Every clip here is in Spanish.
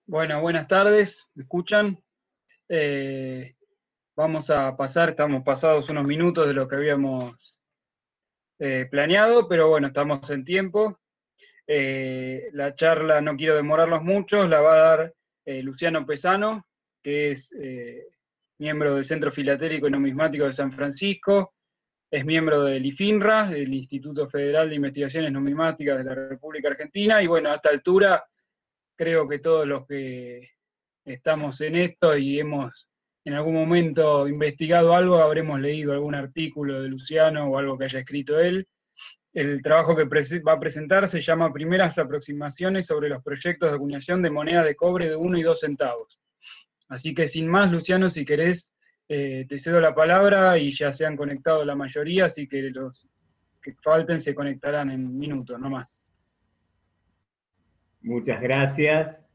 Bueno, buenas tardes, ¿me escuchan? Eh, Vamos a pasar, estamos pasados unos minutos de lo que habíamos planeado, pero bueno, estamos en tiempo. La charla, no quiero demorarlos mucho, la va a dar Luciano Pesano, que es miembro del Centro Filatélico y Numismático de San Francisco, es miembro del IFINRA, el Instituto Federal de Investigaciones Numismáticas de la República Argentina, y bueno, a esta altura creo que todos los que estamos en esto y hemos en algún momento investigado algo, habremos leído algún artículo de Luciano o algo que haya escrito él. El trabajo que va a presentar se llama Primeras aproximaciones sobre los proyectos de acuñación de moneda de cobre de 1 y 2 centavos. Así que sin más, Luciano, si querés, te cedo la palabra y ya se han conectado la mayoría, así que los que falten se conectarán en minutos, no más. Muchas gracias.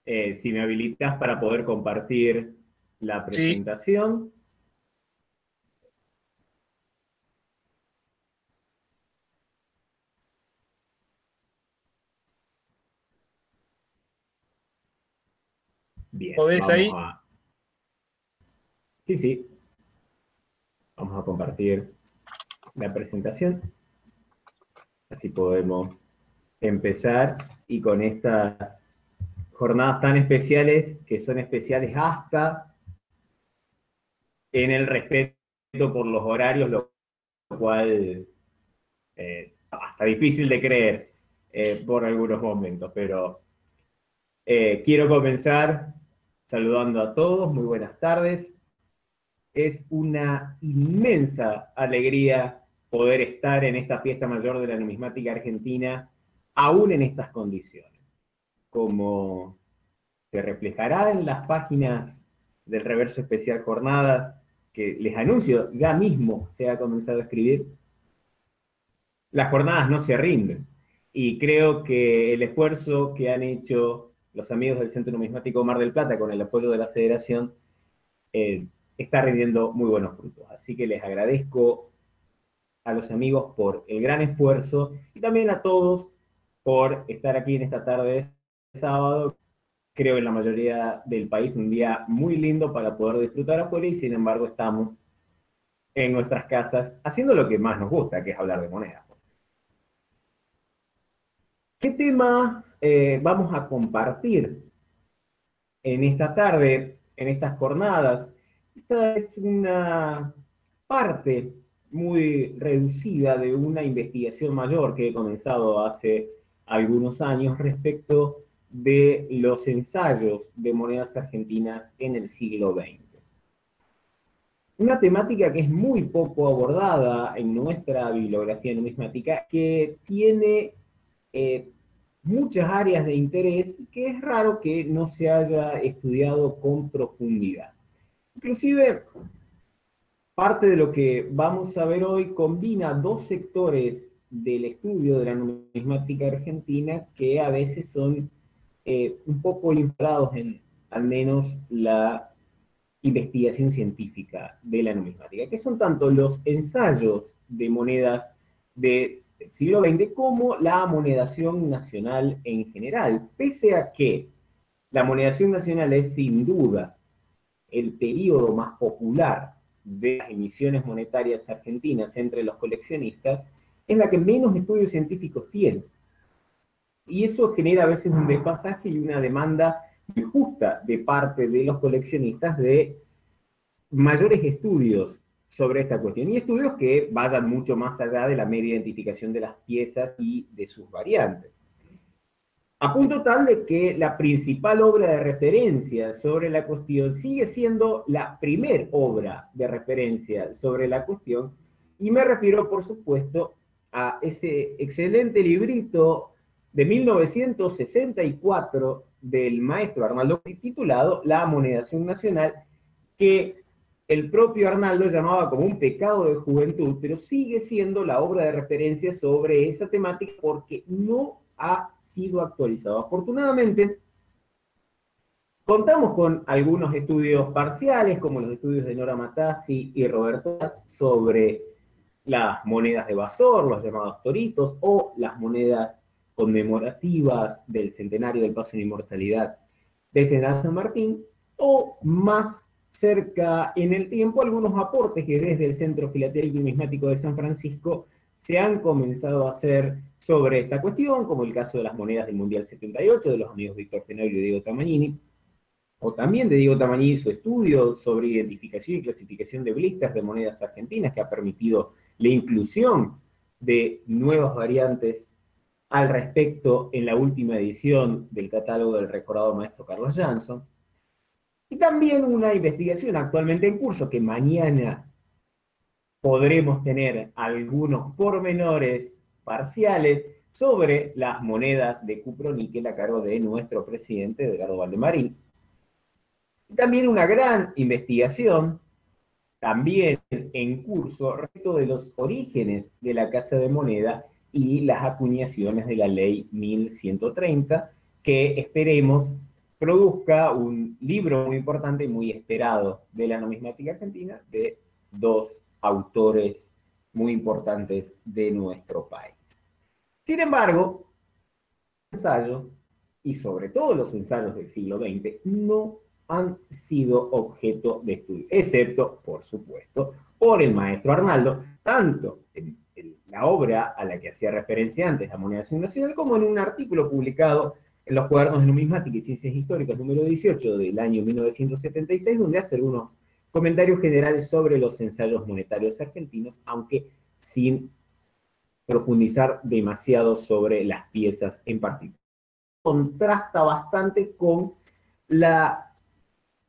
Si me habilitas para poder compartir la Sí. presentación. Bien, ¿Podés vamos ahí? a... Sí, sí. Vamos a compartir la presentación. Así podemos empezar y con estas jornadas tan especiales, que son especiales hasta en el respeto por los horarios, lo cual hasta difícil de creer por algunos momentos, pero quiero comenzar saludando a todos, muy buenas tardes. Es una inmensa alegría poder estar en esta fiesta mayor de la numismática argentina, aún en estas condiciones. Como se reflejará en las páginas del Reverso Especial Jornadas, que les anuncio, ya mismo se ha comenzado a escribir, las jornadas no se rinden. Y creo que el esfuerzo que han hecho los amigos del Centro Numismático Mar del Plata con el apoyo de la Federación está rindiendo muy buenos frutos. Así que les agradezco a los amigos por el gran esfuerzo y también a todos por estar aquí en esta tarde de sábado. Creo en la mayoría del país un día muy lindo para poder disfrutar afuera y sin embargo estamos en nuestras casas haciendo lo que más nos gusta, que es hablar de monedas. ¿Qué tema vamos a compartir en esta tarde, en estas jornadas? Esta es una parte muy reducida de una investigación mayor que he comenzado hace algunos años respecto de los ensayos de monedas argentinas en el siglo XX. Una temática que es muy poco abordada en nuestra bibliografía numismática, que tiene muchas áreas de interés que es raro que no se haya estudiado con profundidad. Inclusive, parte de lo que vamos a ver hoy combina dos sectores del estudio de la numismática argentina que a veces son un poco inflados en al menos la investigación científica de la numismática, que son tanto los ensayos de monedas del siglo XX como la amonedación nacional en general, pese a que la amonedación nacional es sin duda el periodo más popular de las emisiones monetarias argentinas entre los coleccionistas, es la que menos estudios científicos tiene. Y eso genera a veces un desfasaje y una demanda muy justa de parte de los coleccionistas de mayores estudios sobre esta cuestión, y estudios que vayan mucho más allá de la mera identificación de las piezas y de sus variantes. A punto tal de que la principal obra de referencia sobre la cuestión sigue siendo la primer obra de referencia sobre la cuestión, y me refiero, por supuesto, a ese excelente librito de 1964 del maestro Arnaldo, titulado La amonedación nacional, que el propio Arnaldo llamaba como un pecado de juventud, pero sigue siendo la obra de referencia sobre esa temática porque no ha sido actualizado. Afortunadamente, contamos con algunos estudios parciales, como los estudios de Nora Matassi y Roberto sobre las monedas de Basor, los llamados toritos, o las monedas conmemorativas del centenario del paso en inmortalidad del General San Martín, o más cerca en el tiempo algunos aportes que desde el Centro Filatélico y Numismático de San Francisco se han comenzado a hacer sobre esta cuestión, como el caso de las monedas del Mundial 78, de los amigos Víctor Tenorio y Diego Tamagnini, o también de Diego Tamagnini su estudio sobre identificación y clasificación de blisters de monedas argentinas, que ha permitido la inclusión de nuevas variantes al respecto en la última edición del catálogo del recordado maestro Carlos Jansson. Y también una investigación actualmente en curso que mañana podremos tener algunos pormenores parciales sobre las monedas de cuproníquel a cargo de nuestro presidente Edgardo Valdemarín. Y también una gran investigación, también en curso, respecto de los orígenes de la Casa de Moneda y las acuñaciones de la Ley 1130, que esperemos produzca un libro muy importante y muy esperado de la numismática argentina de dos autores muy importantes de nuestro país. Sin embargo, los ensayos, y sobre todo los ensayos del siglo XX, no han sido objeto de estudio, excepto, por supuesto, por el maestro Arnaldo, tanto en la obra a la que hacía referencia antes, La moneda nacional, como en un artículo publicado en los cuadernos de numismática y ciencias históricas número 18 del año 1976, donde hace algunos comentarios generales sobre los ensayos monetarios argentinos, aunque sin profundizar demasiado sobre las piezas en particular. Contrasta bastante con la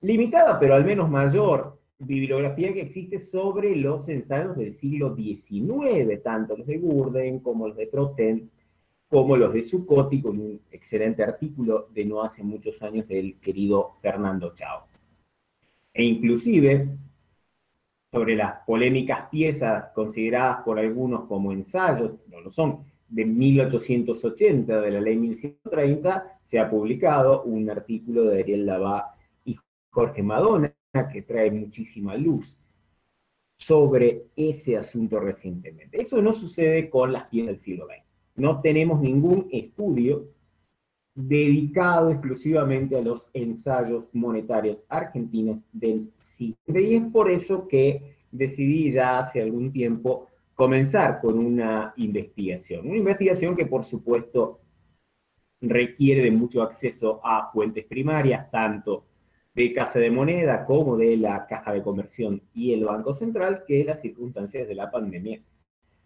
limitada, pero al menos mayor, bibliografía que existe sobre los ensayos del siglo XIX, tanto los de Gurden como los de Trotten, como los de Zuccotti, con un excelente artículo de no hace muchos años del querido Fernando Chao. E inclusive sobre las polémicas piezas consideradas por algunos como ensayos, no lo son, de 1880 de la Ley 1130, se ha publicado un artículo de Ariel Lavá y Jorge Madonna que trae muchísima luz sobre ese asunto recientemente. Eso no sucede con las piezas del siglo XX. No tenemos ningún estudio dedicado exclusivamente a los ensayos monetarios argentinos del siglo XX. Y es por eso que decidí ya hace algún tiempo comenzar con una investigación. Una investigación que, por supuesto, requiere de mucho acceso a fuentes primarias, tanto de Casa de Moneda como de la Caja de Conversión y el Banco Central, que las circunstancias de la pandemia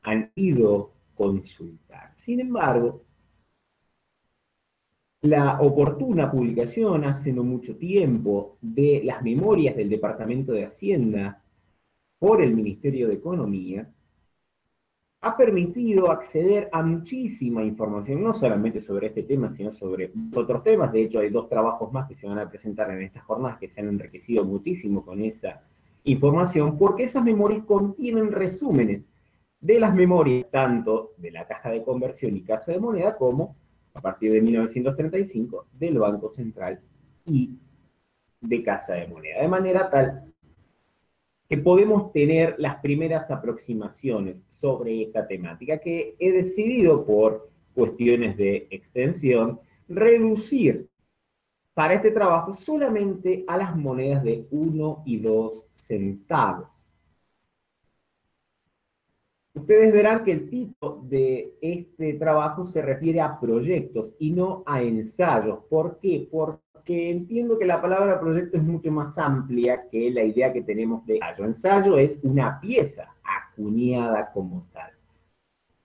han ido consultar. Sin embargo, la oportuna publicación hace no mucho tiempo de las memorias del Departamento de Hacienda por el Ministerio de Economía ha permitido acceder a muchísima información, no solamente sobre este tema, sino sobre otros temas. De hecho, hay dos trabajos más que se van a presentar en estas jornadas que se han enriquecido muchísimo con esa información, porque esas memorias contienen resúmenes de las memorias tanto de la Caja de Conversión y Casa de Moneda como, a partir de 1935, del Banco Central y de Casa de Moneda. De manera tal que podemos tener las primeras aproximaciones sobre esta temática, que he decidido, por cuestiones de extensión, reducir para este trabajo solamente a las monedas de 1 y 2 centavos. Ustedes verán que el título de este trabajo se refiere a proyectos y no a ensayos. ¿Por qué? Porque entiendo que la palabra proyecto es mucho más amplia que la idea que tenemos de ensayo. Ensayo es una pieza acuñada como tal.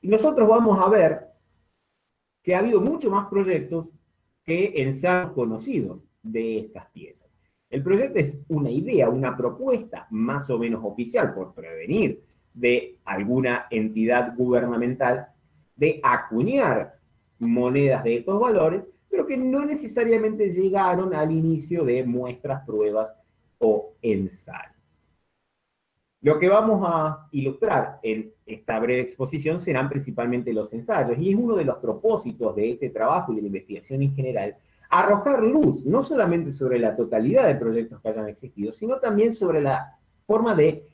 Y nosotros vamos a ver que ha habido mucho más proyectos que ensayos conocidos de estas piezas. El proyecto es una idea, una propuesta más o menos oficial, por prevenir de alguna entidad gubernamental de acuñar monedas de estos valores, pero que no necesariamente llegaron al inicio de muestras, pruebas o ensayos. Lo que vamos a ilustrar en esta breve exposición serán principalmente los ensayos, y es uno de los propósitos de este trabajo y de la investigación en general, arrojar luz no solamente sobre la totalidad de proyectos que hayan existido, sino también sobre la forma de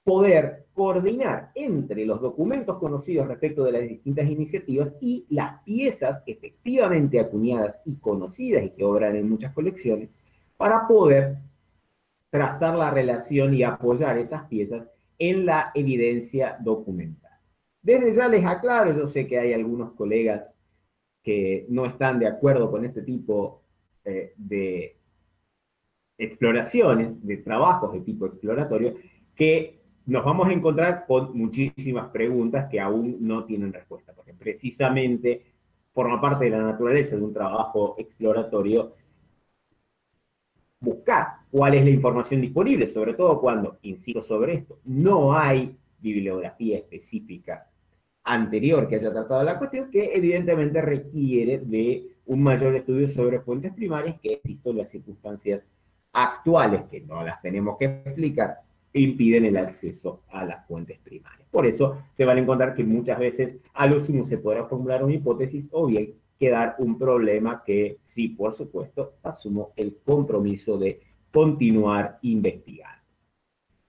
poder coordinar entre los documentos conocidos respecto de las distintas iniciativas y las piezas efectivamente acuñadas y conocidas y que obran en muchas colecciones, para poder trazar la relación y apoyar esas piezas en la evidencia documental. Desde ya les aclaro, yo sé que hay algunos colegas que no están de acuerdo con este tipo de exploraciones, de trabajos de tipo exploratorio, que nos vamos a encontrar con muchísimas preguntas que aún no tienen respuesta, porque precisamente forma parte de la naturaleza de un trabajo exploratorio buscar cuál es la información disponible, sobre todo cuando, insisto sobre esto, no hay bibliografía específica anterior que haya tratado la cuestión, que evidentemente requiere de un mayor estudio sobre fuentes primarias, que existen las circunstancias actuales, que no las tenemos que explicar, impiden el acceso a las fuentes primarias. Por eso se van a encontrar que muchas veces a lo sumo se podrá formular una hipótesis o bien quedar un problema que sí, por supuesto, asumo el compromiso de continuar investigando.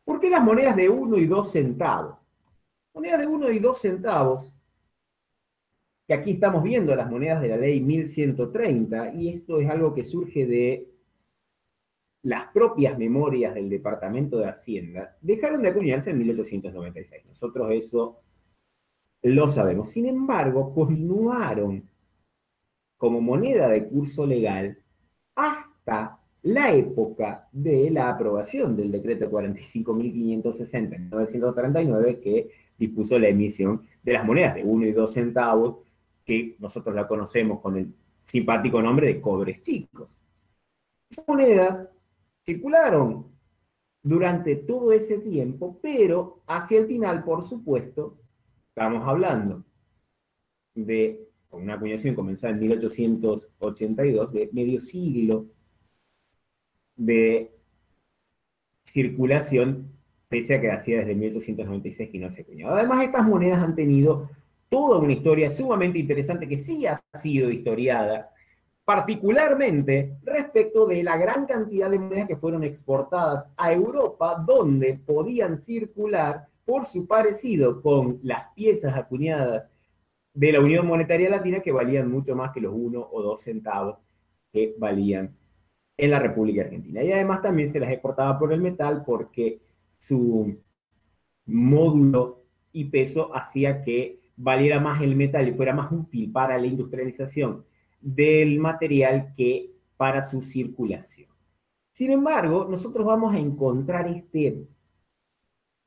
¿Por qué las monedas de 1 y 2 centavos? Monedas de 1 y 2 centavos, que aquí estamos viendo las monedas de la ley 1130, y esto es algo que surge de las propias memorias del Departamento de Hacienda, dejaron de acuñarse en 1896. Nosotros eso lo sabemos. Sin embargo, continuaron como moneda de curso legal hasta la época de la aprobación del decreto 45.560 en 1939, que dispuso la emisión de las monedas de 1 y 2 centavos, que nosotros la conocemos con el simpático nombre de cobres chicos. Esas monedas circularon durante todo ese tiempo, pero hacia el final, por supuesto, estamos hablando de una acuñación comenzada en 1882, de medio siglo de circulación, pese a que hacía desde 1896 que no se acuñaba. Además, estas monedas han tenido toda una historia sumamente interesante que sí ha sido historiada, particularmente respecto de la gran cantidad de monedas que fueron exportadas a Europa, donde podían circular por su parecido con las piezas acuñadas de la Unión Monetaria Latina, que valían mucho más que los 1 o 2 centavos que valían en la República Argentina. Y además también se las exportaba por el metal, porque su módulo y peso hacía que valiera más el metal y fuera más útil para la industrialización del material que para su circulación. Sin embargo, nosotros vamos a encontrar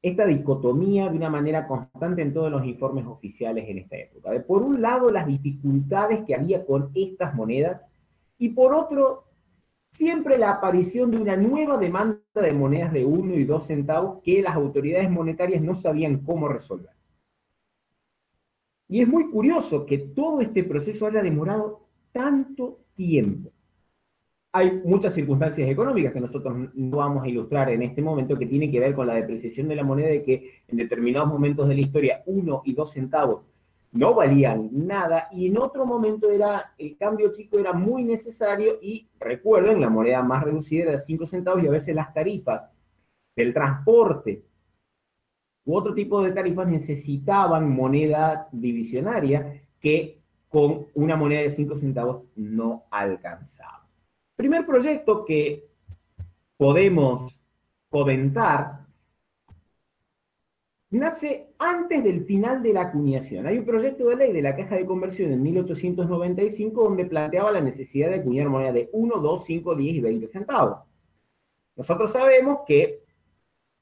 esta dicotomía de una manera constante en todos los informes oficiales en esta época. De por un lado, las dificultades que había con estas monedas, y por otro, siempre la aparición de una nueva demanda de monedas de 1 y 2 centavos que las autoridades monetarias no sabían cómo resolver. Y es muy curioso que todo este proceso haya demorado tanto tiempo. Hay muchas circunstancias económicas que nosotros no vamos a ilustrar en este momento, que tienen que ver con la depreciación de la moneda, de que en determinados momentos de la historia 1 y 2 centavos no valían nada, y en otro momento el cambio chico era muy necesario, y recuerden, la moneda más reducida era de 5 centavos, y a veces las tarifas del transporte u otro tipo de tarifas necesitaban moneda divisionaria que con una moneda de 5 centavos no alcanzaba. Primer proyecto que podemos comentar nace antes del final de la acuñación. Hay un proyecto de ley de la Caja de Conversión en 1895 donde planteaba la necesidad de acuñar moneda de 1, 2, 5, 10 y 20 centavos. Nosotros sabemos que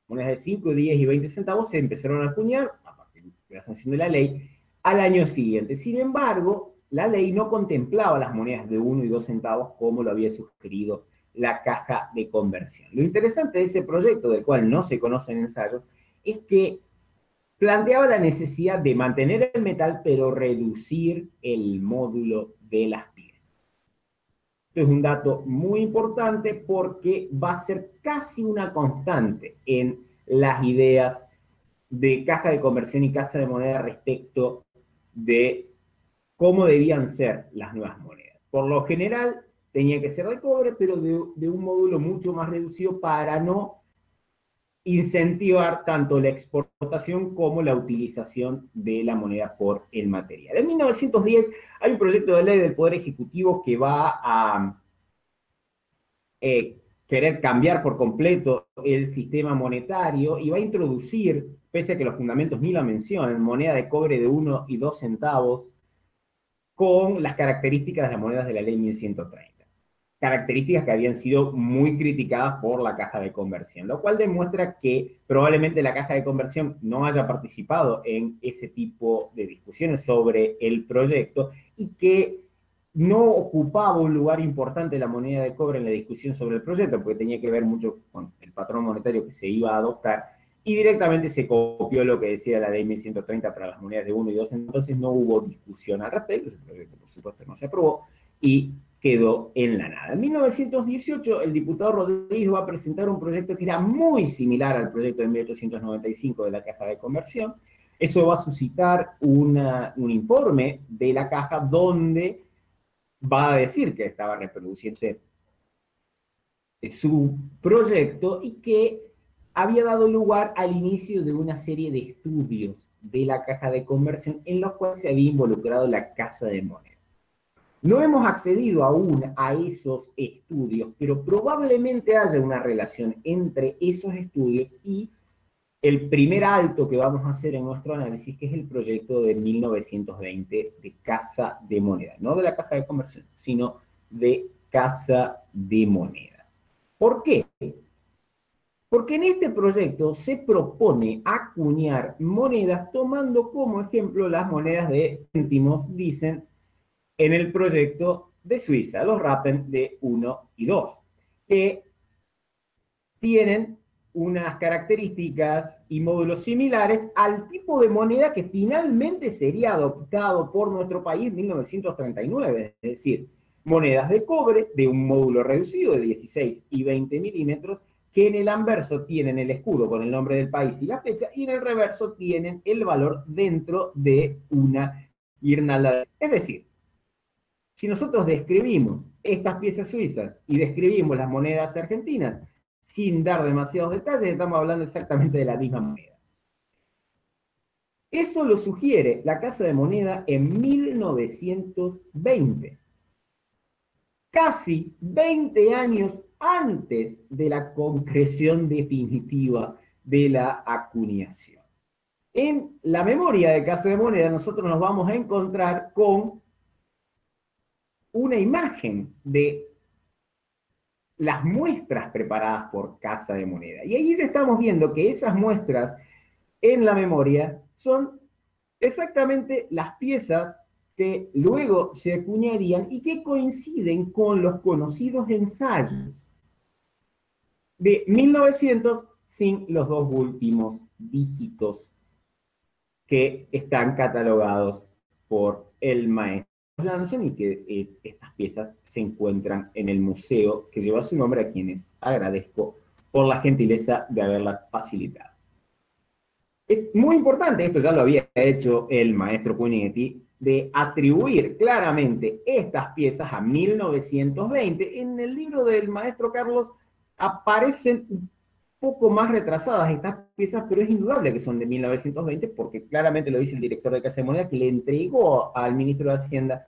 monedas de 5, 10 y 20 centavos se empezaron a acuñar, a partir de la sanción de la ley, al año siguiente. Sin embargo, la ley no contemplaba las monedas de 1 y 2 centavos como lo había sugerido la Caja de Conversión. Lo interesante de ese proyecto, del cual no se conocen ensayos, es que planteaba la necesidad de mantener el metal, pero reducir el módulo de las piezas. Esto es un dato muy importante porque va a ser casi una constante en las ideas de Caja de Conversión y Casa de Moneda respecto de cómo debían ser las nuevas monedas. Por lo general, tenía que ser de cobre, pero de un módulo mucho más reducido para no incentivar tanto la exportación como la utilización de la moneda por el material. En 1910 hay un proyecto de ley del Poder Ejecutivo que va a querer cambiar por completo el sistema monetario y va a introducir, pese a que los fundamentos ni la mencionan, moneda de cobre de 1 y 2 centavos con las características de las monedas de la ley 1130. Características que habían sido muy criticadas por la caja de conversión, lo cual demuestra que probablemente la caja de conversión no haya participado en ese tipo de discusiones sobre el proyecto y que no ocupaba un lugar importante la moneda de cobre en la discusión sobre el proyecto, porque tenía que ver mucho con el patrón monetario que se iba a adoptar, y directamente se copió lo que decía la ley 1130 para las monedas de 1 y 2, entonces no hubo discusión al respecto, el proyecto por supuesto no se aprobó, y quedó en la nada. En 1918, el diputado Rodríguez va a presentar un proyecto que era muy similar al proyecto de 1895 de la Caja de Conversión. Eso va a suscitar un informe de la Caja donde va a decir que estaba reproduciéndose su proyecto y que había dado lugar al inicio de una serie de estudios de la Caja de Conversión en los cuales se había involucrado la Casa de Moneda. No hemos accedido aún a esos estudios, pero probablemente haya una relación entre esos estudios y el primer alto que vamos a hacer en nuestro análisis, que es el proyecto de 1920 de Casa de Moneda. No de la Caja de Conversión, sino de Casa de Moneda. ¿Por qué? Porque en este proyecto se propone acuñar monedas tomando como ejemplo las monedas de céntimos, dicen en el proyecto de Suiza, los Rappen de 1 y 2, que tienen unas características y módulos similares al tipo de moneda que finalmente sería adoptado por nuestro país en 1939, es decir, monedas de cobre de un módulo reducido de 16 y 20 milímetros, que en el anverso tienen el escudo con el nombre del país y la fecha, y en el reverso tienen el valor dentro de una guirnalda. Es decir, si nosotros describimos estas piezas suizas y describimos las monedas argentinas sin dar demasiados detalles, estamos hablando exactamente de la misma moneda. Eso lo sugiere la Casa de Moneda en 1920, casi 20 años antes de la concreción definitiva de la acuñación. En la memoria de Casa de Moneda nosotros nos vamos a encontrar con una imagen de las muestras preparadas por Casa de Moneda. Y ahí ya estamos viendo que esas muestras en la memoria son exactamente las piezas que luego se acuñarían y que coinciden con los conocidos ensayos de 1900 sin los dos últimos dígitos que están catalogados por el maestro Janssen y que estas piezas se encuentran en el museo que lleva su nombre, a quienes agradezco por la gentileza de haberlas facilitado. Es muy importante, esto ya lo había hecho el maestro Cugnetti, de atribuir claramente estas piezas a 1920. En el libro del maestro Carlos aparecen un poco más retrasadas estas piezas, pero es indudable que son de 1920 porque claramente lo dice el director de Casa de Moneda, que le entregó al ministro de Hacienda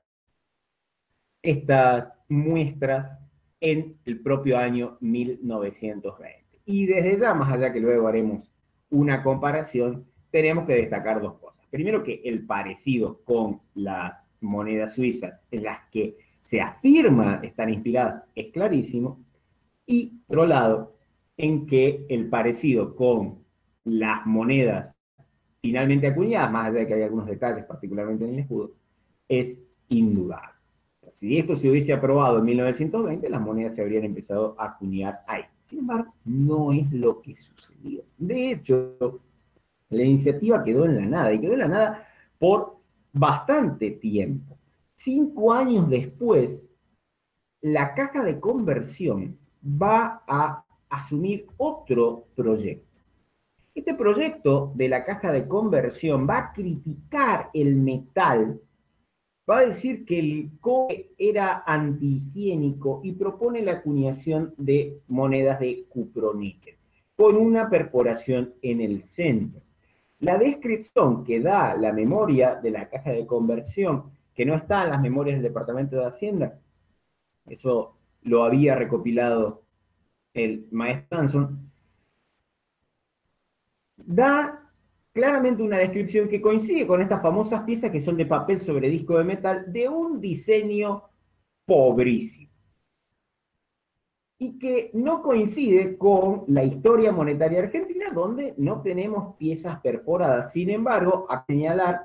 estas muestras en el propio año 1920. Y desde ya, más allá que luego haremos una comparación, tenemos que destacar dos cosas. Primero, que el parecido con las monedas suizas en las que se afirma están inspiradas es clarísimo. Y por otro lado, en que el parecido con las monedas finalmente acuñadas, más allá de que hay algunos detalles, particularmente en el escudo, es indudable. Si esto se hubiese aprobado en 1920, las monedas se habrían empezado a acuñar ahí. Sin embargo, no es lo que sucedió. De hecho, la iniciativa quedó en la nada, y quedó en la nada por bastante tiempo. 5 años después, la Caja de Conversión va a asumir otro proyecto. Este proyecto de la Caja de Conversión va a criticar el metal, va a decir que el cobre era antihigiénico y propone la acuñación de monedas de cuproníquel. con una perforación en el centro. La descripción que da la memoria de la caja de conversión, que no está en las memorias del Departamento de Hacienda, eso lo había recopilado el maestro Anson, da claramente una descripción que coincide con estas famosas piezas que son de papel sobre disco de metal, de un diseño pobrísimo. Y que no coincide con la historia monetaria argentina, donde no tenemos piezas perforadas. Sin embargo, a señalar,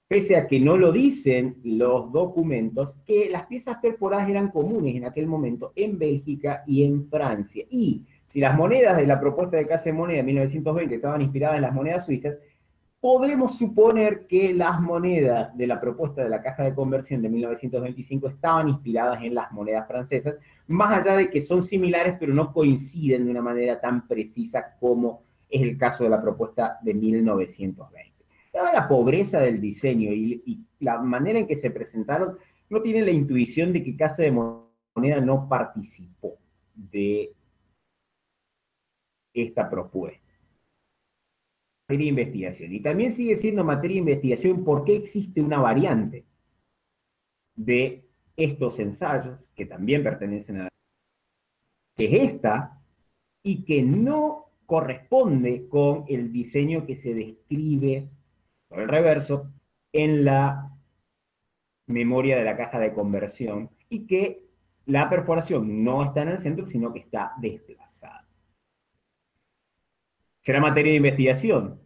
pese a que no lo dicen los documentos, que las piezas perforadas eran comunes en aquel momento en Bélgica y en Francia. Y si las monedas de la propuesta de Casa de Moneda de 1920 estaban inspiradas en las monedas suizas, podemos suponer que las monedas de la propuesta de la Caja de Conversión de 1925 estaban inspiradas en las monedas francesas, más allá de que son similares, pero no coinciden de una manera tan precisa como es el caso de la propuesta de 1920. Dada la pobreza del diseño y la manera en que se presentaron, no tiene la intuición de que Casa de Moneda no participó de esta propuesta. Materia de investigación. Y también sigue siendo materia de investigación por qué existe una variante de estos ensayos, que también pertenecen a que es esta, y que no corresponde con el diseño que se describe por el reverso en la memoria de la caja de conversión, y que la perforación no está en el centro, sino que está desplazada. Será materia de investigación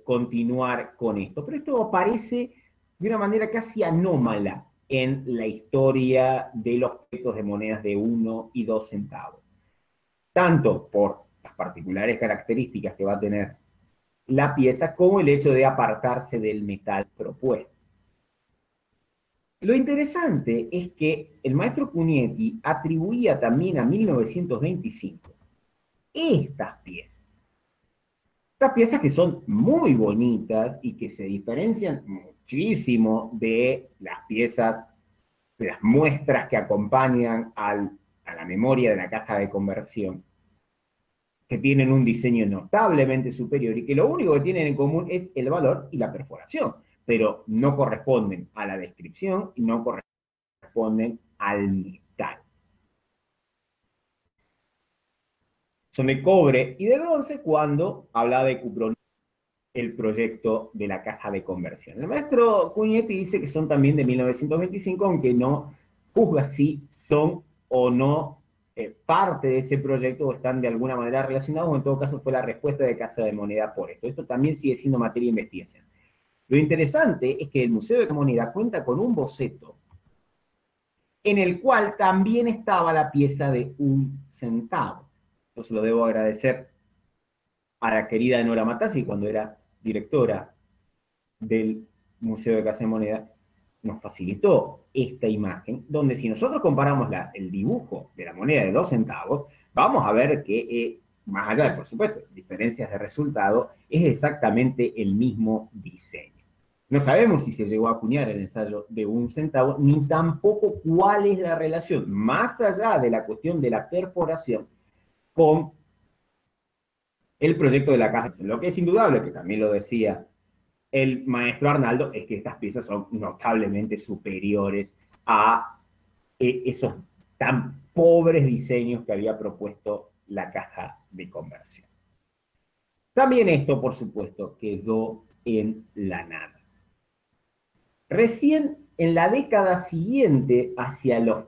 continuar con esto, pero esto aparece de una manera casi anómala en la historia de los objetos de monedas de 1 y 2 centavos. Tanto por las particulares características que va a tener la pieza, como el hecho de apartarse del metal propuesto. Lo interesante es que el maestro Cugnetti atribuía también a 1925 estas piezas. Estas piezas que son muy bonitas y que se diferencian muchísimo de las piezas, de las muestras que acompañan a la memoria de la caja de conversión, que tienen un diseño notablemente superior y que lo único que tienen en común es el valor y la perforación, pero no corresponden a la descripción y no corresponden al metal. Son de cobre y de bronce cuando habla de cupronio, el proyecto de la caja de conversión. El maestro Cugnetti dice que son también de 1925, aunque no juzga si son o no parte de ese proyecto o están de alguna manera relacionados, o en todo caso fue la respuesta de Casa de Moneda por esto. Esto también sigue siendo materia de investigación. Lo interesante es que el Museo de la Moneda cuenta con un boceto en el cual también estaba la pieza de 1 centavo. Yo se lo debo agradecer a la querida Nora Matassi, cuando era directora del Museo de Casa de Moneda, nos facilitó esta imagen, donde si nosotros comparamos el dibujo de la moneda de 2 centavos, vamos a ver que, más allá de, por supuesto, diferencias de resultado, es exactamente el mismo diseño. No sabemos si se llegó a acuñar el ensayo de 1 centavo, ni tampoco cuál es la relación, más allá de la cuestión de la perforación, con el proyecto de la caja. Lo que es indudable, que también lo decía el maestro Arnaldo, es que estas piezas son notablemente superiores a esos tan pobres diseños que había propuesto la caja de conversión. También esto, por supuesto, quedó en la nada. Recién en la década siguiente, hacia los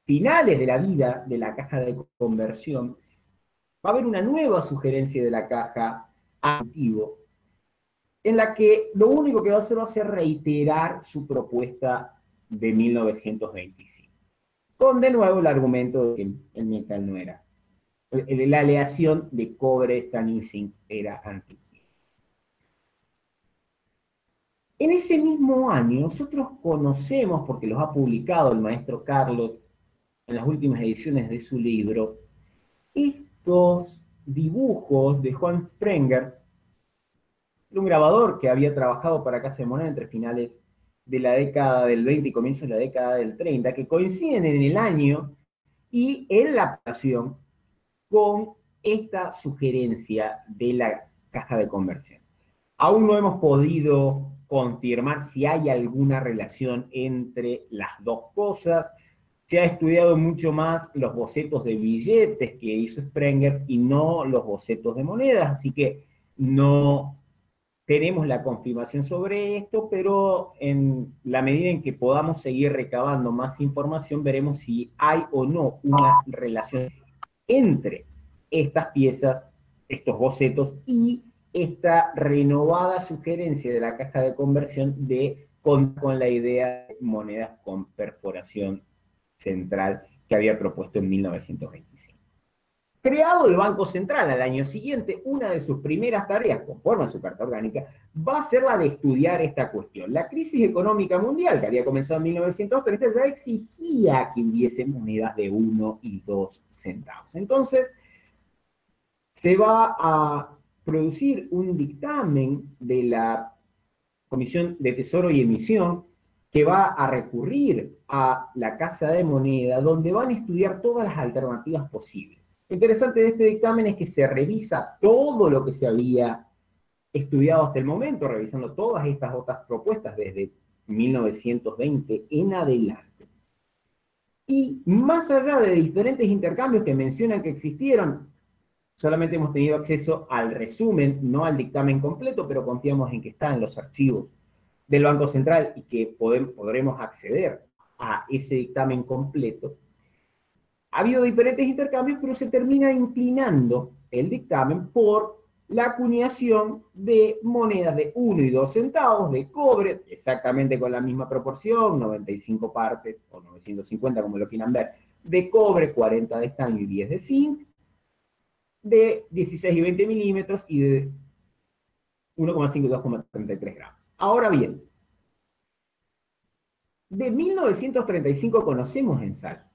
finales de la vida de la caja de conversión, va a haber una nueva sugerencia de la caja antiguo, en la que lo único que va a hacer reiterar su propuesta de 1925. Con de nuevo el argumento de que el metal no era. La aleación de cobre, estaño y zinc era antiquísima. En ese mismo año nosotros conocemos, porque los ha publicado el maestro Carlos en las últimas ediciones de su libro, estos dibujos de Juan Sprenger, un grabador que había trabajado para Casa de Moneda entre finales de la década del 20 y comienzos de la década del 30, que coinciden en el año y en la relación con esta sugerencia de la caja de conversión. Aún no hemos podido confirmar si hay alguna relación entre las dos cosas. Se ha estudiado mucho más los bocetos de billetes que hizo Sprenger y no los bocetos de monedas, así que no tenemos la confirmación sobre esto, pero en la medida en que podamos seguir recabando más información, veremos si hay o no una relación entre estas piezas, estos bocetos y esta renovada sugerencia de la caja de conversión de con la idea de monedas con perforación central que había propuesto en 1925. Creado el Banco Central al año siguiente, una de sus primeras tareas, conforme a su carta orgánica, va a ser la de estudiar esta cuestión. La crisis económica mundial, que había comenzado en 1930, ya exigía que hubiese monedas de 1 y 2 centavos. Entonces, se va a producir un dictamen de la Comisión de Tesoro y Emisión que va a recurrir a la Casa de Moneda, donde van a estudiar todas las alternativas posibles. Lo interesante de este dictamen es que se revisa todo lo que se había estudiado hasta el momento, revisando todas estas otras propuestas desde 1920 en adelante. Y más allá de diferentes intercambios que mencionan que existieron, solamente hemos tenido acceso al resumen, no al dictamen completo, pero confiamos en que está en los archivos del Banco Central y que podremos acceder a ese dictamen completo. Ha habido diferentes intercambios, pero se termina inclinando el dictamen por la acuñación de monedas de 1 y 2 centavos de cobre, exactamente con la misma proporción, 95 partes, o 950 como lo quieran ver, de cobre, 40 de estaño y 10 de zinc, de 16 y 20 milímetros y de 1,5 y 2,33 gramos. Ahora bien, de 1935 conocemos ensayos,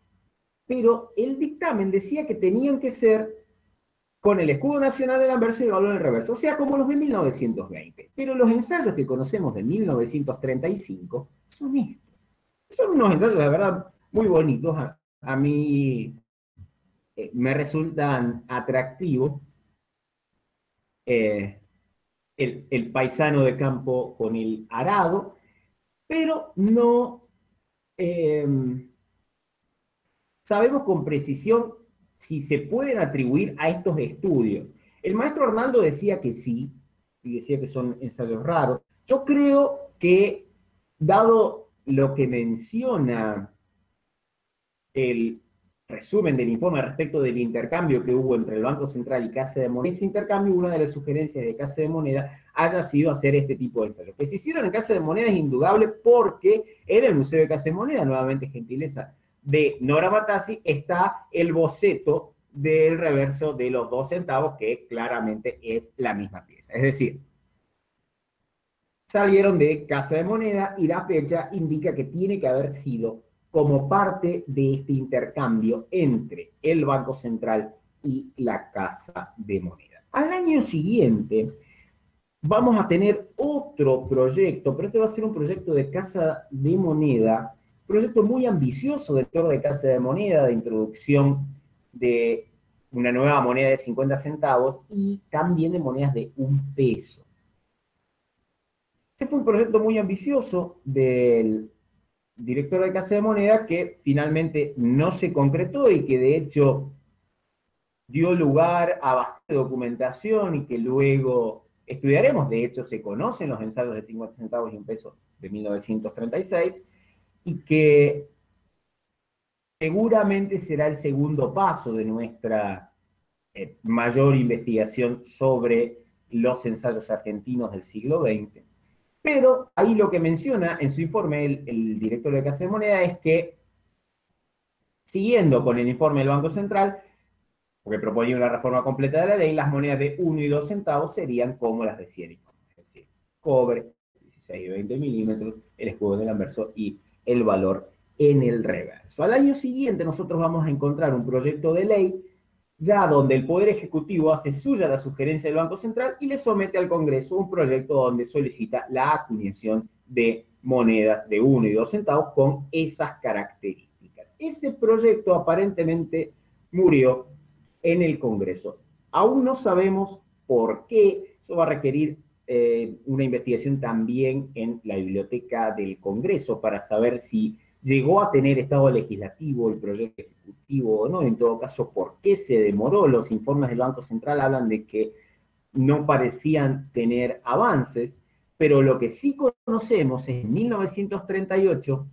pero el dictamen decía que tenían que ser con el escudo nacional del anverso y el valor en reverso, o sea, como los de 1920. Pero los ensayos que conocemos de 1935 son estos. Son unos ensayos, la verdad, muy bonitos. A mí me resultan atractivos. El paisano de campo con el arado, pero no sabemos con precisión si se pueden atribuir a estos estudios. El maestro Arnaldo decía que sí, y decía que son ensayos raros. Yo creo que, dado lo que menciona el resumen del informe respecto del intercambio que hubo entre el Banco Central y Casa de Moneda, ese intercambio, una de las sugerencias de Casa de Moneda haya sido hacer este tipo de ensayos. Que se hicieron en Casa de Moneda es indudable porque en el Museo de Casa de Moneda, nuevamente gentileza de Nora Matassi, está el boceto del reverso de los 2 centavos, que claramente es la misma pieza. Es decir, salieron de Casa de Moneda y la fecha indica que tiene que haber sido como parte de este intercambio entre el Banco Central y la Casa de Moneda. Al año siguiente vamos a tener otro proyecto, pero este va a ser un proyecto de Casa de Moneda, proyecto muy ambicioso del sector de Casa de Moneda, de introducción de una nueva moneda de 50 centavos y también de monedas de 1 peso. Este fue un proyecto muy ambicioso del director de Casa de Moneda que finalmente no se concretó y que de hecho dio lugar a bastante documentación y que luego estudiaremos. De hecho, se conocen los ensayos de 50 centavos y 1 peso de 1936 y que seguramente será el segundo paso de nuestra mayor investigación sobre los ensayos argentinos del siglo XX. Pero ahí lo que menciona en su informe el director de Casa de Moneda es que, siguiendo con el informe del Banco Central, porque proponía una reforma completa de la ley, las monedas de 1 y 2 centavos serían como las de 100, es decir, cobre, 16 y 20 milímetros, el escudo en el anverso y el valor en el reverso. Al año siguiente nosotros vamos a encontrar un proyecto de ley ya donde el Poder Ejecutivo hace suya la sugerencia del Banco Central y le somete al Congreso un proyecto donde solicita la acuñación de monedas de 1 y 2 centavos con esas características. Ese proyecto aparentemente murió en el Congreso. Aún no sabemos por qué. Eso va a requerir una investigación también en la biblioteca del Congreso para saber si llegó a tener estado legislativo el proyecto ejecutivo o no. En todo caso, ¿por qué se demoró? Los informes del Banco Central hablan de que no parecían tener avances, pero lo que sí conocemos es en 1938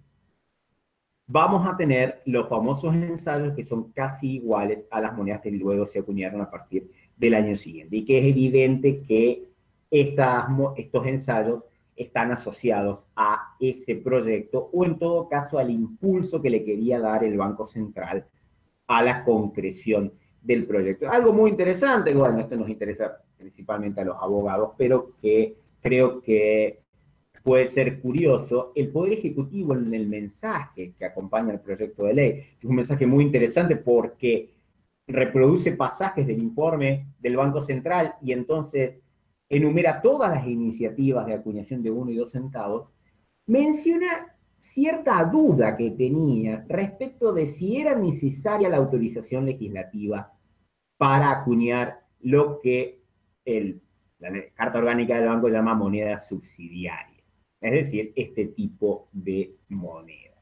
vamos a tener los famosos ensayos que son casi iguales a las monedas que luego se acuñaron a partir del año siguiente, y que es evidente que estos ensayos están asociados a ese proyecto, o en todo caso al impulso que le quería dar el Banco Central a la concreción del proyecto. Algo muy interesante, bueno, esto nos interesa principalmente a los abogados, pero que creo que puede ser curioso, el Poder Ejecutivo en el mensaje que acompaña el proyecto de ley, que es un mensaje muy interesante porque reproduce pasajes del informe del Banco Central y entonces enumera todas las iniciativas de acuñación de 1 y 2 centavos, menciona cierta duda que tenía respecto de si era necesaria la autorización legislativa para acuñar lo que la Carta Orgánica del Banco llama moneda subsidiaria. Es decir, este tipo de moneda.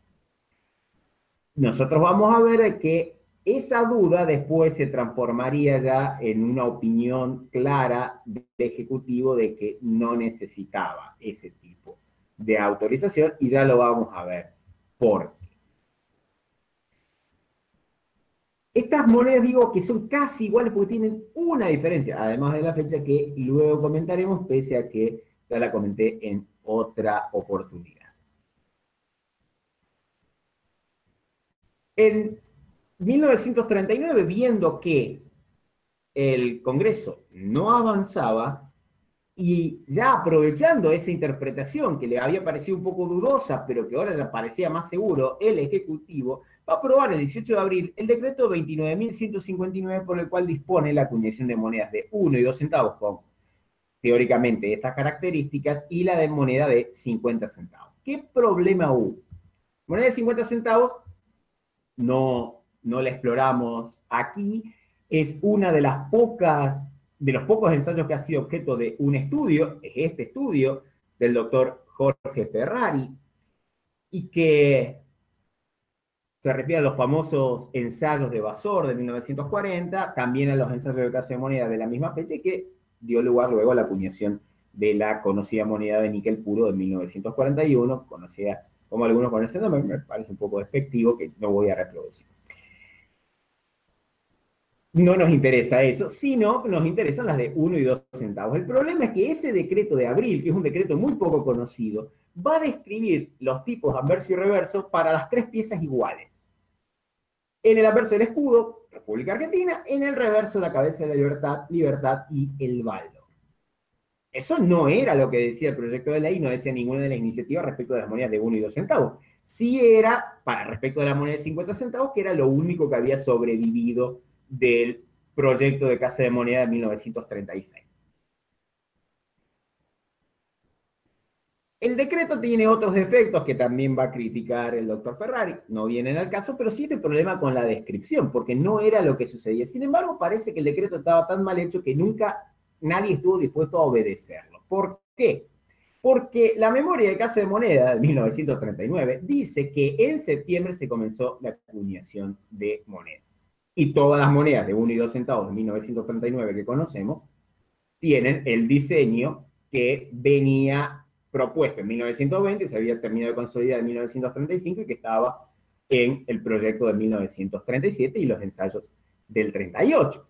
Nosotros vamos a ver que esa duda después se transformaría ya en una opinión clara del Ejecutivo de que no necesitaba ese tipo de autorización, y ya lo vamos a ver por qué. Estas monedas, digo, que son casi iguales porque tienen una diferencia, además de la fecha que luego comentaremos, pese a que ya la comenté en otra oportunidad. En 1939, viendo que el Congreso no avanzaba y ya aprovechando esa interpretación que le había parecido un poco dudosa, pero que ahora ya parecía más seguro, el Ejecutivo va a aprobar el 18 de abril el decreto 29.159 por el cual dispone la acuñación de monedas de 1 y 2 centavos con teóricamente estas características y la de moneda de 50 centavos. ¿Qué problema hubo? Moneda de 50 centavos no la exploramos aquí, es una de las de los pocos ensayos que ha sido objeto de un estudio, es este estudio del doctor Jorge Ferrari, y que se refiere a los famosos ensayos de Vasor de 1940, también a los ensayos de casa de moneda de la misma fecha, y que dio lugar luego a la acuñación de la conocida moneda de níquel puro de 1941, conocida como algunos conocen, me parece un poco despectivo, que no voy a reproducir. No nos interesa eso, sino nos interesan las de 1 y 2 centavos. El problema es que ese decreto de abril, que es un decreto muy poco conocido, va a describir los tipos anverso y reverso para las 3 piezas iguales. En el anverso del escudo, República Argentina; en el reverso, la cabeza de la libertad y el valor. Eso no era lo que decía el proyecto de ley, no decía ninguna de las iniciativas respecto de las monedas de 1 y 2 centavos. Sí era para respecto de la moneda de 50 centavos, que era lo único que había sobrevivido del proyecto de Casa de Moneda de 1936. El decreto tiene otros defectos que también va a criticar el doctor Ferrari, no vienen al caso, pero sí tiene problema con la descripción, porque no era lo que sucedía. Sin embargo, parece que el decreto estaba tan mal hecho que nunca nadie estuvo dispuesto a obedecerlo. ¿Por qué? Porque la memoria de Casa de Moneda de 1939 dice que en septiembre se comenzó la acuñación de moneda. Y todas las monedas de 1 y 2 centavos de 1939 que conocemos tienen el diseño que venía propuesto en 1920, se había terminado de consolidar en 1935 y que estaba en el proyecto de 1937 y los ensayos del 38.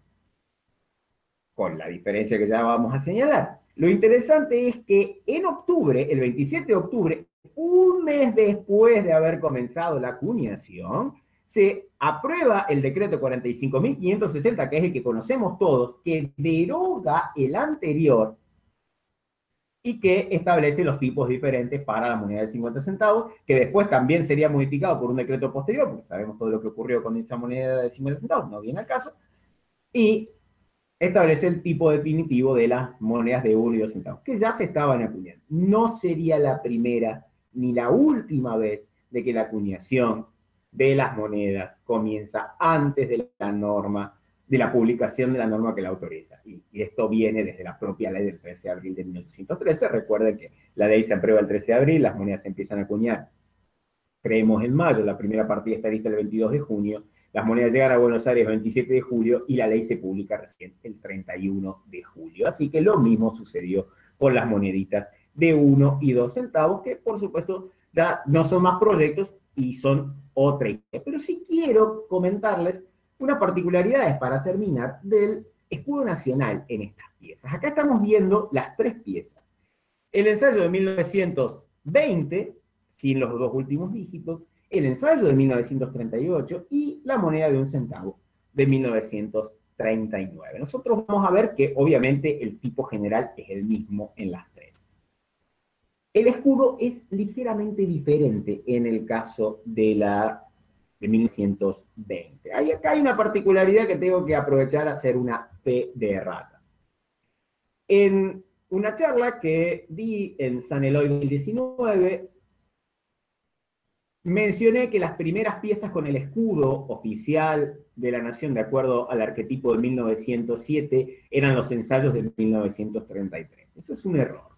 Con la diferencia que ya vamos a señalar. Lo interesante es que en octubre, el 27 de octubre, un mes después de haber comenzado la acuñación, se aprueba el decreto 45.560, que es el que conocemos todos, que deroga el anterior y que establece los tipos diferentes para la moneda de 50 centavos, que después también sería modificado por un decreto posterior, porque sabemos todo lo que ocurrió con esa moneda de 50 centavos, no viene al caso, y establece el tipo definitivo de las monedas de 1 y 2 centavos, que ya se estaban acuñando. No sería la primera ni la última vez de que la acuñación de las monedas comienza antes de la norma de la publicación de la norma que la autoriza. Y esto viene desde la propia ley del 13 de abril de 1813. Recuerden que la ley se aprueba el 13 de abril, las monedas se empiezan a acuñar, creemos, en mayo, la primera partida está lista el 22 de junio, las monedas llegan a Buenos Aires el 27 de julio y la ley se publica recién el 31 de julio. Así que lo mismo sucedió con las moneditas de 1 y 2 centavos, que por supuesto ya no son más proyectos y son otra idea. Pero sí quiero comentarles unas particularidades para terminar del escudo nacional en estas piezas. Acá estamos viendo las tres piezas. El ensayo de 1920, sin los dos últimos dígitos, el ensayo de 1938 y la moneda de 1 centavo de 1939. Nosotros vamos a ver que obviamente el tipo general es el mismo en las tres. El escudo es ligeramente diferente en el caso de la de 1920. Acá hay una particularidad que tengo que aprovechar a hacer una P de ratas. En una charla que di en San Eloy 2019, mencioné que las primeras piezas con el escudo oficial de la nación, de acuerdo al arquetipo de 1907, eran los ensayos de 1933. Eso es un error.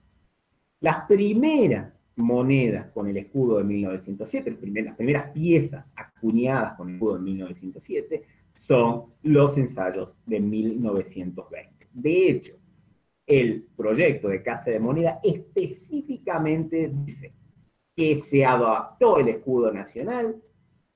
Las primeras monedas con el escudo de 1907, las primeras piezas acuñadas con el escudo de 1907, son los ensayos de 1920. De hecho, el proyecto de Casa de Moneda específicamente dice que se adaptó el escudo nacional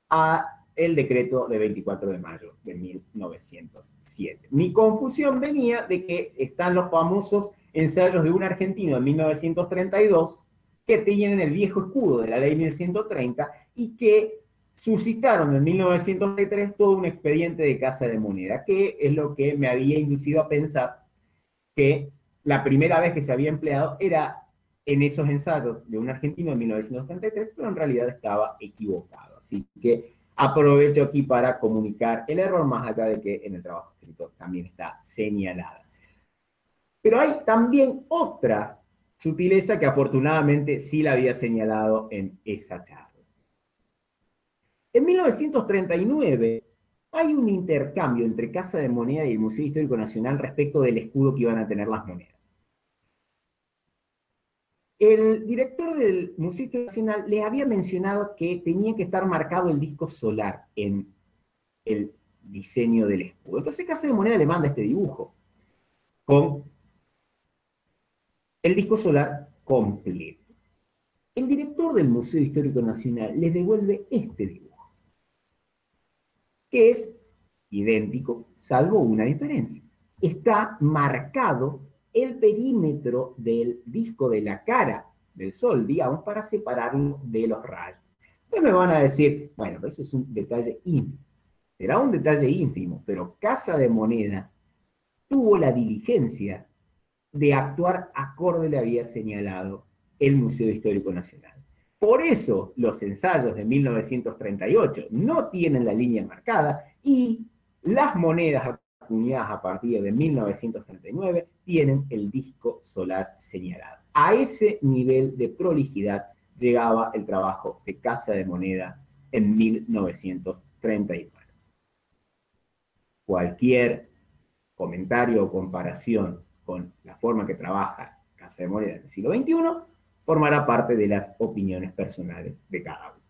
a el decreto de 24 de mayo de 1907. Mi confusión venía de que están los famosos ensayos de un argentino de 1932 que tienen el viejo escudo de la ley 1130 y que suscitaron en 1933 todo un expediente de Casa de Moneda, que es lo que me había inducido a pensar que la primera vez que se había empleado era en esos ensayos de un argentino de 1933, pero en realidad estaba equivocado. Así que aprovecho aquí para comunicar el error, más allá de que en el trabajo escrito también está señalada. Pero hay también otra sutileza que afortunadamente sí la había señalado en esa charla. En 1939 hay un intercambio entre Casa de Moneda y el Museo Histórico Nacional respecto del escudo que iban a tener las monedas. El director del Museo Histórico Nacional les había mencionado que tenía que estar marcado el disco solar en el diseño del escudo. Entonces Casa de Moneda le manda este dibujo con el disco solar completo. El director del Museo Histórico Nacional les devuelve este dibujo, que es idéntico, salvo una diferencia. Está marcado el perímetro del disco de la cara del Sol, digamos, para separarlo de los rayos. Ustedes me van a decir, bueno, pero eso es un detalle ínfimo. Será un detalle ínfimo, pero Casa de Moneda tuvo la diligencia de actuar acorde le había señalado el Museo Histórico Nacional. Por eso los ensayos de 1938 no tienen la línea marcada y las monedas acuñadas a partir de 1939 tienen el disco solar señalado. A ese nivel de prolijidad llegaba el trabajo de Casa de Moneda en 1939. Cualquier comentario o comparación con la forma que trabaja Casa de Moneda del siglo XXI formará parte de las opiniones personales de cada uno.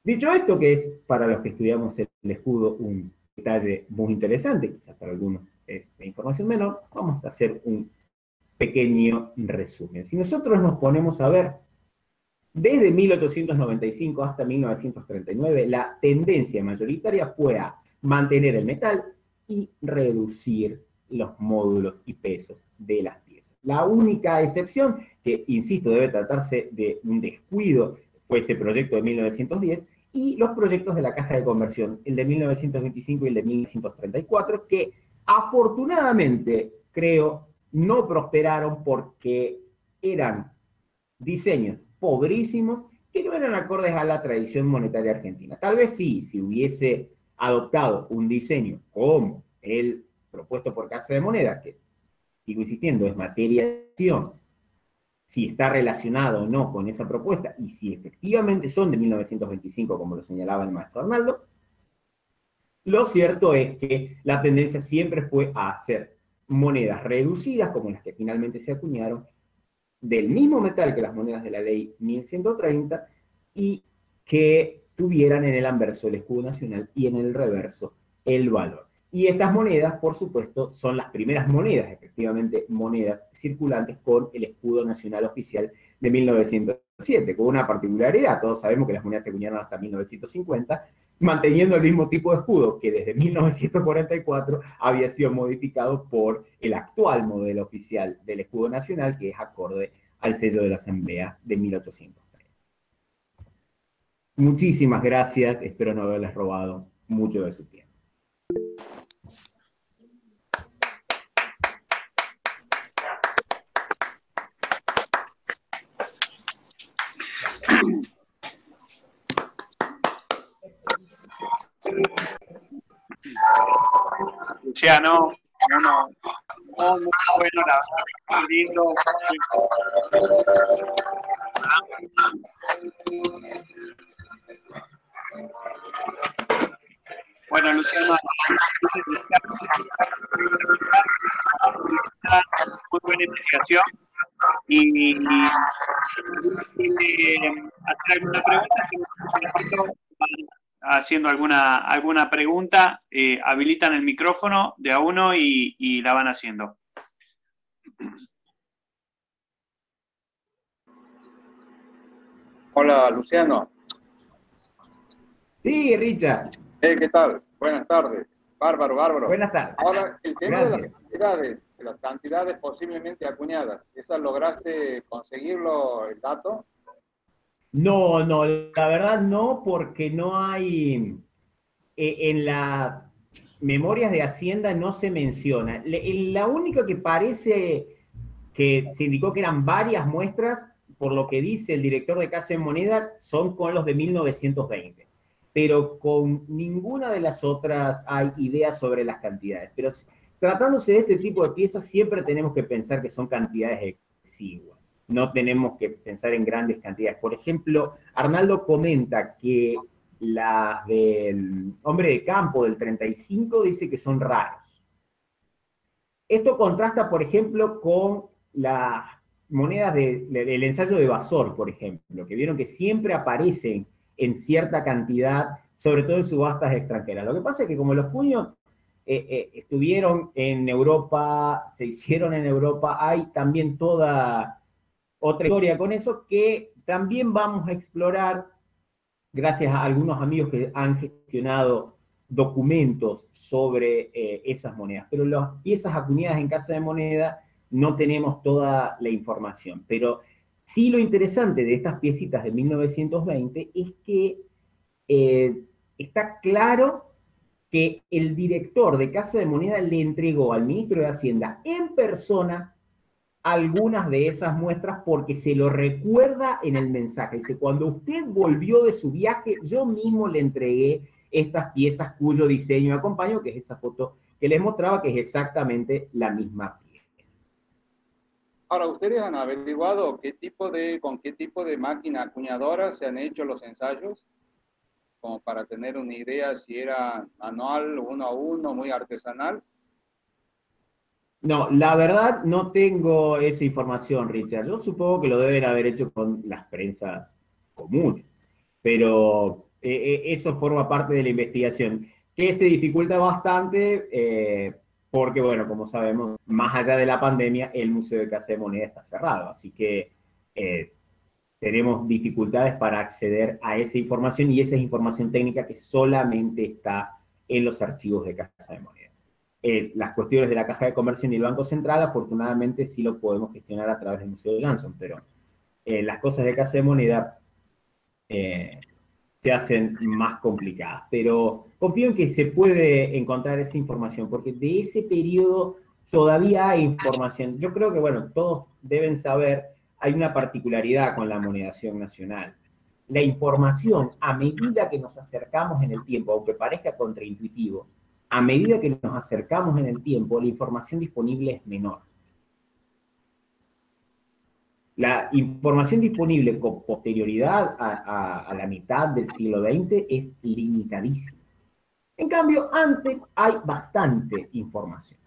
Dicho esto, que es para los que estudiamos el escudo un detalle muy interesante, quizás para algunos es de información menor, vamos a hacer un pequeño resumen. Si nosotros nos ponemos a ver, desde 1895 hasta 1939, la tendencia mayoritaria fue a mantener el metal y reducir los módulos y pesos de las piezas. La única excepción, que insisto debe tratarse de un descuido, fue ese proyecto de 1910, y los proyectos de la caja de conversión, el de 1925 y el de 1934, que afortunadamente, creo, no prosperaron porque eran diseños pobrísimos que no eran acordes a la tradición monetaria argentina. Tal vez sí, si hubiese adoptado un diseño como el propuesto por Casa de Moneda, que, sigo insistiendo, es materia de acción, si está relacionado o no con esa propuesta, y si efectivamente son de 1925, como lo señalaba el maestro Arnaldo, Lo cierto es que la tendencia siempre fue a hacer monedas reducidas, como las que finalmente se acuñaron, del mismo metal que las monedas de la ley 1130, y que tuvieran en el anverso el escudo nacional y en el reverso el valor. Y estas monedas, por supuesto, son las primeras monedas, efectivamente, monedas circulantes con el escudo nacional oficial de 1907, con una particularidad. Todos sabemos que las monedas se acuñaron hasta 1950, manteniendo el mismo tipo de escudo que desde 1944 había sido modificado por el actual modelo oficial del escudo nacional, que es acorde al sello de la Asamblea de 1803. Muchísimas gracias, espero no haberles robado mucho de su tiempo. Luciano, muy bueno, la verdad, muy lindo. Bueno, Luciano, muy buena investigación y hacer alguna pregunta. Haciendo alguna pregunta, habilitan el micrófono de a uno y la van haciendo. Hola, Luciano. Sí, Richard. ¿Qué tal? Buenas tardes. Bárbaro, bárbaro. Buenas tardes. Ahora, el tema Gracias. de las cantidades posiblemente acuñadas, ¿esa lograste conseguirlo, el dato? No, la verdad no, porque no hay, en las memorias de Hacienda no se menciona. La única que parece que se indicó que eran varias muestras, por lo que dice el director de Casa de Moneda, son con los de 1920. Pero con ninguna de las otras hay ideas sobre las cantidades. Pero tratándose de este tipo de piezas, siempre tenemos que pensar que son cantidades exiguas. No tenemos que pensar en grandes cantidades. Por ejemplo, Arnaldo comenta que las del hombre de campo del 35 dice que son raros. Esto contrasta, por ejemplo, con las monedas del ensayo de Basol, por ejemplo, que vieron que siempre aparecen en cierta cantidad, sobre todo en subastas extranjeras. Lo que pasa es que como los puños estuvieron en Europa, se hicieron en Europa, hay también toda otra historia con eso que también vamos a explorar gracias a algunos amigos que han gestionado documentos sobre esas monedas. Pero las piezas acuñadas en Casa de Moneda no tenemos toda la información. Pero sí, lo interesante de estas piecitas de 1920 es que está claro que el director de Casa de Moneda le entregó al ministro de Hacienda en persona algunas de esas muestras porque se lo recuerda en el mensaje. Dice, cuando usted volvió de su viaje, yo mismo le entregué estas piezas cuyo diseño acompaño, que es esa foto que les mostraba, que es exactamente la misma pieza. Ahora, ¿ustedes han averiguado con qué tipo de máquina acuñadora se han hecho los ensayos? Como para tener una idea si era manual, uno a uno, muy artesanal. No, la verdad no tengo esa información, Richard. Yo supongo que lo deben haber hecho con las prensas comunes, pero eso forma parte de la investigación, que se dificulta bastante porque, bueno, como sabemos, más allá de la pandemia, el Museo de Casa de Moneda está cerrado, así que tenemos dificultades para acceder a esa información y esa es información técnica que solamente está en los archivos de Casa de Moneda. Las cuestiones de la Caja de Comercio y el Banco Central, afortunadamente sí lo podemos gestionar a través del Museo de Jansson, pero las cosas de Casa de Moneda se hacen más complicadas. Pero confío en que se puede encontrar esa información, porque de ese periodo todavía hay información. Yo creo que, bueno, todos deben saber, hay una particularidad con la monedación nacional. La información, a medida que nos acercamos en el tiempo, aunque parezca contraintuitivo, a medida que nos acercamos en el tiempo, la información disponible es menor. La información disponible con posterioridad a la mitad del siglo XX es limitadísima. En cambio, antes hay bastante información.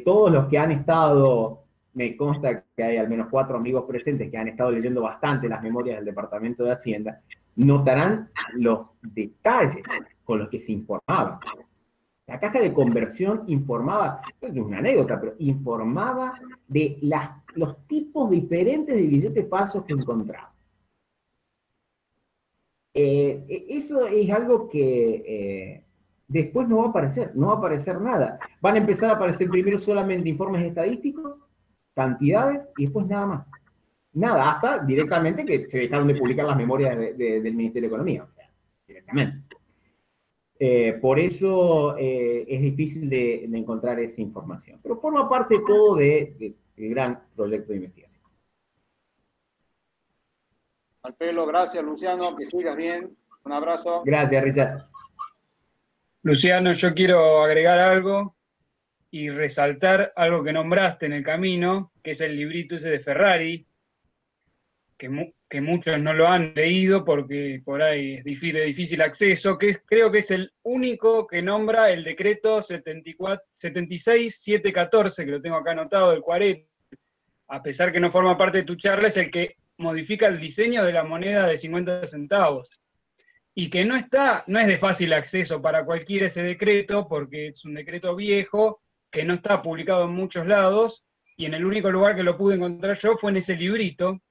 Todos los que han estado, me consta que hay al menos 4 amigos presentes que han estado leyendo bastante las memorias del Departamento de Hacienda, notarán los detalles con los que se informaba. La caja de conversión informaba, es una anécdota, pero informaba de los tipos diferentes de billetes falsos que encontraba. Eso es algo que después no va a aparecer, no va a aparecer nada. Van a empezar a aparecer primero solamente informes estadísticos, cantidades, y después nada más. Nada, hasta directamente que se dejaron de publicar las memorias del Ministerio de Economía, o sea, directamente. Por eso es difícil de encontrar esa información. Pero forma parte todo del gran proyecto de investigación. Al pelo, gracias Luciano, que sigas bien. Un abrazo. Gracias, Richard. Luciano, yo quiero agregar algo y resaltar algo que nombraste en el camino, que es el librito ese de Ferrari, que muchos no lo han leído porque por ahí es de difícil acceso, creo que es el único que nombra el decreto 76714, que lo tengo acá anotado, del 40, a pesar que no forma parte de tu charla, es el que modifica el diseño de la moneda de 50 centavos. Y que no es de fácil acceso para cualquiera ese decreto, porque es un decreto viejo, que no está publicado en muchos lados, y en el único lugar que lo pude encontrar yo fue en ese librito,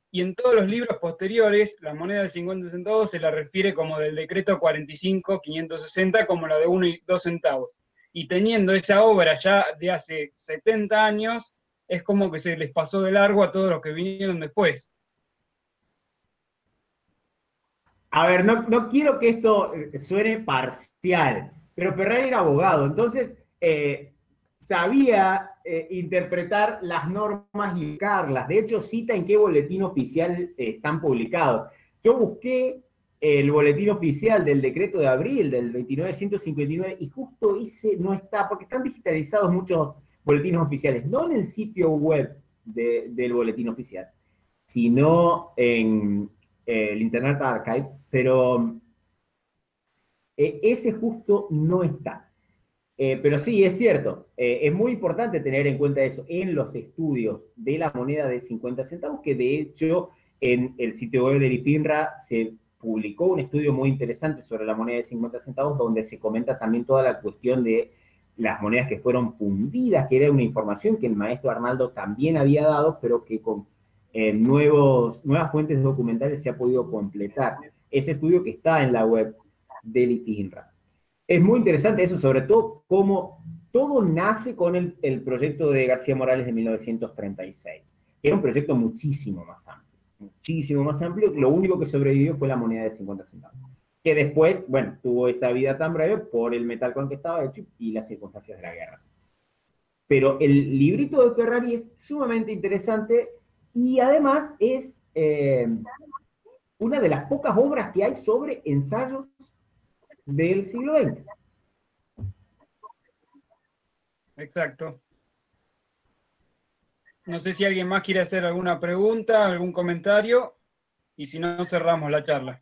y en todos los libros posteriores, la moneda de 50 centavos se la refiere como del decreto 45.560, como la de 1 y 2 centavos. Y teniendo esa obra ya de hace 70 años, es como que se les pasó de largo a todos los que vinieron después. A ver, no quiero que esto suene parcial, pero Ferrari era abogado, entonces sabía interpretar las normas y ubicarlas. De hecho, cita en qué boletín oficial están publicados. Yo busqué el boletín oficial del decreto de abril del 2959 y justo ese no está, porque están digitalizados muchos boletines oficiales, no en el sitio web del boletín oficial, sino en el Internet Archive, pero ese justo no está. Pero sí, es cierto, es muy importante tener en cuenta eso en los estudios de la moneda de 50 centavos, que de hecho en el sitio web del IFINRA se publicó un estudio muy interesante sobre la moneda de 50 centavos, donde se comenta también toda la cuestión de las monedas que fueron fundidas, que era una información que el maestro Arnaldo también había dado, pero que con nuevas fuentes documentales se ha podido completar. Ese estudio que está en la web del IFINRA. Es muy interesante eso, sobre todo cómo todo nace con el proyecto de García Morales de 1936. Era un proyecto muchísimo más amplio. Lo único que sobrevivió fue la moneda de 50 centavos. Que después, bueno, tuvo esa vida tan breve por el metal con que estaba hecho y las circunstancias de la guerra. Pero el librito de Ferrari es sumamente interesante y además es una de las pocas obras que hay sobre ensayos del siglo XX. Exacto. No sé si alguien más quiere hacer alguna pregunta, algún comentario, y si no, cerramos la charla.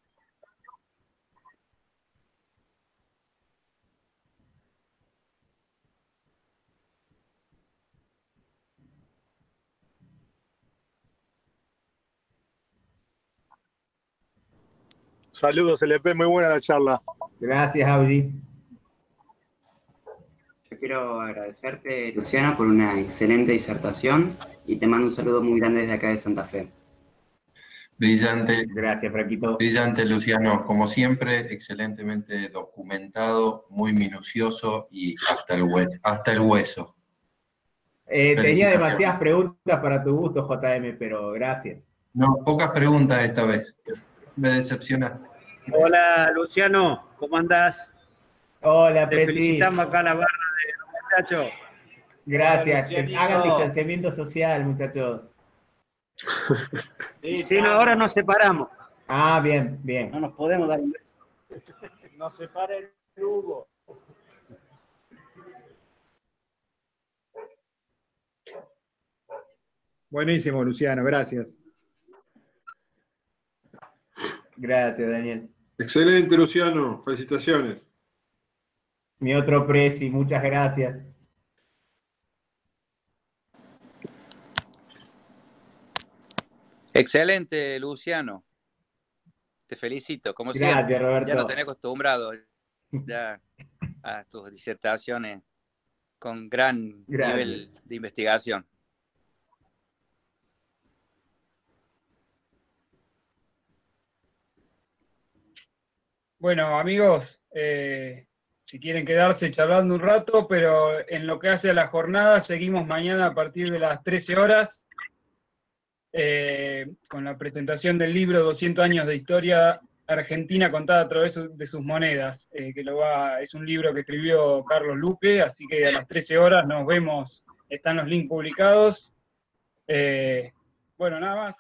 Saludos, LP, muy buena la charla. Gracias, Audi. Yo quiero agradecerte, Luciano, por una excelente disertación y te mando un saludo muy grande desde acá de Santa Fe. Brillante. Gracias, Fraquito. Brillante, Luciano. Como siempre, excelentemente documentado, muy minucioso y hasta el hueso. Tenía demasiadas preguntas para tu gusto, JM, pero gracias. No, pocas preguntas esta vez. Me decepcionaste. Hola, Luciano, ¿cómo andás? Hola, Te felicitamos acá a la barra de los muchachos. Gracias. Hagan distanciamiento social, muchachos. Sí, no, ahora nos separamos. Ah, bien, bien. No nos podemos dar un beso. Nos separa el Hugo. Buenísimo, Luciano, gracias. Gracias, Daniel. Excelente, Luciano. Felicitaciones. Mi otro presi, muchas gracias. Excelente, Luciano. Te felicito, como Gracias, siempre. Roberto. Ya nos tenés acostumbrado ya a tus disertaciones con gran nivel de investigación. Bueno, amigos, si quieren quedarse charlando un rato, pero en lo que hace a la jornada, seguimos mañana a partir de las 13 horas con la presentación del libro 200 años de historia argentina contada a través de sus monedas, es un libro que escribió Carlos Luque, así que a las 13 horas nos vemos, están los links publicados. Bueno, nada más.